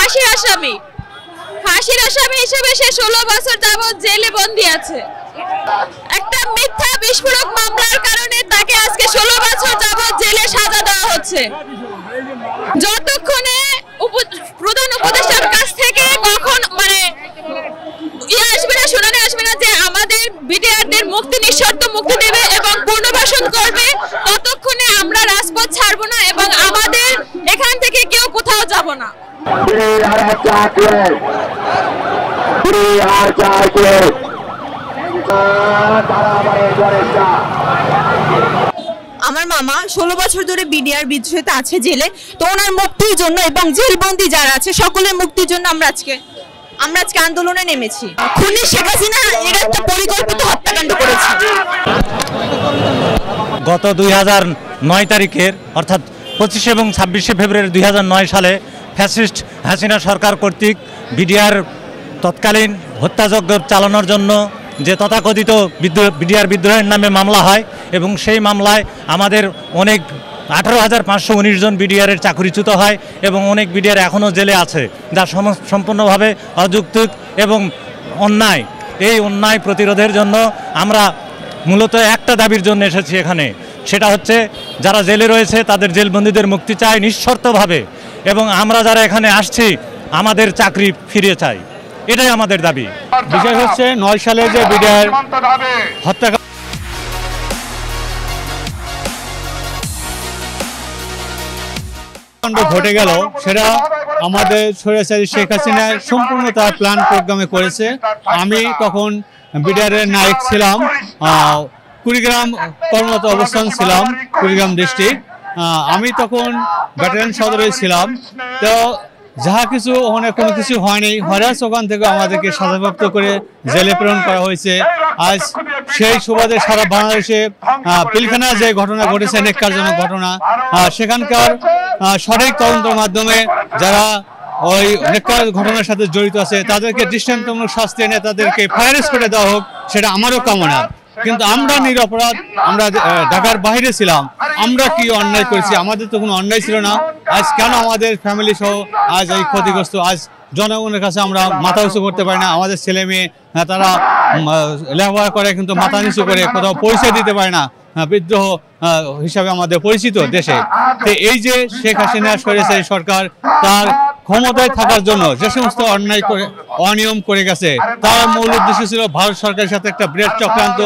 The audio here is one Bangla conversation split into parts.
ফাঁসির আসামি হিসেবে সে 16 বছর যাবত জেলে বন্দী আছে। একটা মিথ্যা বিস্ফোরক মামলার কারণে তাকে আজকে 16 বছর যাবত জেলে সাজা দেওয়া হচ্ছে। যতক্ষণে প্রধান উপদেষ্টার কাছ থেকে কখন শুনানি আসবে না যে আমাদের বিডিআরদের মুক্তি নিঃশর্ত মুক্তি দেবে এবং পুনর্বাসন করবে, ততক্ষণে আমরা রাজপথ ছাড়বো না এবং আমাদের এখান থেকে কেউ কোথাও যাব না। আমার মামা 16 বছর ধরে বিডিআর বিদ্রোহে আছে জেলে, তো ওনার মুক্তির জন্য এবং জেলবন্দি যারা আছে সকলের মুক্তির জন্য আমরা আজকে আন্দোলনে নেমেছি। খুনি শেখ হাসিনা এটা একটা পরিকল্পিত হত্যাকাণ্ড করেছে। গত 2009 তারিখের অর্থাৎ 25 এবং 26 ফেব্রুয়ারি 2009 সালে ফ্যাসিস্ট হাসিনা সরকার কর্তৃক বিডিআর তৎকালীন হত্যাযজ্ঞ চালানোর জন্য যে তথাকথিত বিডিআর বিদ্রোহের নামে মামলা হয় এবং সেই মামলায় আমাদের অনেক 18,519 জন বিডিআরের চাকরিচ্যুত হয় এবং অনেক বিডিআর এখনও জেলে আছে, যা সম্পূর্ণভাবে অযৌক্তিক এবং অন্যায়। এই অন্যায় প্রতিরোধের জন্য আমরা মূলত একটা দাবির জন্য এসেছি এখানে, সেটা হচ্ছে যারা জেলে রয়েছে তাদের জেলবন্দীদের মুক্তি চাই নিঃশর্তভাবে, এবং আমরা যারা এখানে আসছি আমাদের চাকরি ফিরিয়ে চাই, এটাই আমাদের দাবি। বিষয় হচ্ছে 9 সালে যে বিডিআর হত্যাকাণ্ড ঘটে গেল, সেটা আমাদের স্বৈরাচারী শেখ হাসিনা সম্পূর্ণ তার প্ল্যান প্রোগ্রামে করেছে। আমি তখন বিডিআরের নায়ক ছিলাম, কুড়িগ্রাম কর্মরত অবস্থান ছিলাম, কুড়িগ্রাম ডিস্ট্রিক্ট। আমি তখন ব্যাটালিয়ন সদরে ছিলাম। তো যাহা কিছু ওখানে কোনো কিছু হয়নি, হরাস ওখান থেকে আমাদেরকে সাজাপ্রাপ্ত করে জেলে প্রেরণ করা হয়েছে। আজ সেই সুবাদে সারা বাংলাদেশে পিলখানা যে ঘটনা ঘটেছে, নেককারজনক ঘটনা, সেখানকার সঠিক তদন্তের মাধ্যমে যারা ওই নেককার ঘটনার সাথে জড়িত আছে তাদেরকে দৃষ্টান্তমূলক শাস্তি এনে তাদেরকে ফায়ারেস করে দেওয়া হোক, সেটা আমারও কামনা। কিন্তু আমরা নিরপরাধ, আমরা ঢাকার বাইরে ছিলাম, আমরা কি অন্যায় করেছি? আমাদের তো কোনো অন্যায় ছিল না। আজ কেন আমাদের ফ্যামিলি সহ আজ এই ক্ষতিগ্রস্ত? আজ জনগণের কাছে আমরা মাথা উঁচু করতে পারি না। আমাদের ছেলে মেয়ে তারা লেখাপড়া করে কিন্তু মাথা নিচু করে কোথাও পরিচয় দিতে পারে না, বিদ্রোহ হিসাবে আমাদের পরিচিত দেশে। তো এই যে শেখ হাসিনা স্বৈরাচারী সরকার তার ক্ষমতায় থাকার জন্য যে সমস্ত অন্যায় করে অনিয়ম করে গেছে, তার মূল উদ্দেশ্য ছিল ভারত সরকারের সাথে একটা বৃহৎ চক্রান্ত।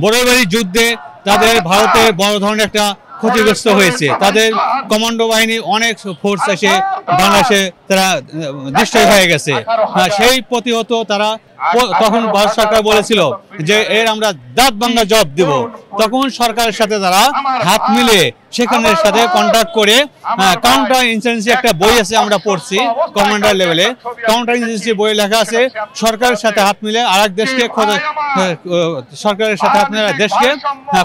বড়বাড়ি যুদ্ধে তাদের ভারতের বড় ধরনের একটা ক্ষতিগ্রস্ত হয়েছে। তাদের কমান্ডো বাহিনী অনেক ফোর্স এসে বাংলাদেশে তারা ডিস্ট্রয় হয়ে গেছে। সেই প্রতিহত তারা তখন ভারত সরকার বলেছিল যে এর আমরা দাঁত ভাঙা জবাব দেব। তখন সরকারের সাথে তারা হাত মিলে সেখানের সাথে কন্ট্যাক্ট করে কাউন্টার ইনসার্জেন্সি একটা বই আছে, আমরা পড়ছি কমান্ডার লেভেলে। কাউন্টার ইনসার্জেন্সি বই লেখা আছে সরকারের সাথে হাত মিলে আরেক দেশকে সরকারের সাথে হাত মিলে দেশকে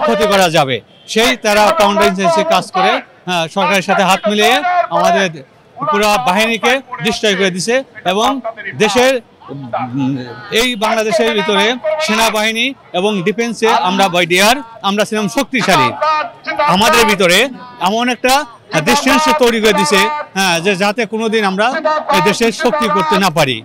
ক্ষতি করা যাবে। সেই তারা কাউন্টার ইনসার্জেন্সি কাজ করে সরকারের সাথে হাত মিলিয়ে আমাদের পুরো বাহিনীকে ডিস্ট্রয় করে দিছে। এবং দেশের এই বাংলাদেশের ভিতরে সেনাবাহিনী এবং ডিফেন্সে আমরা বিডিআর আমরা ছিলাম শক্তিশালী। আমাদের ভিতরে এমন একটা ডিস্টেন্স তৈরি করে দিছে যে যাতে কোনোদিন আমরা দেশের শক্তি করতে না পারি।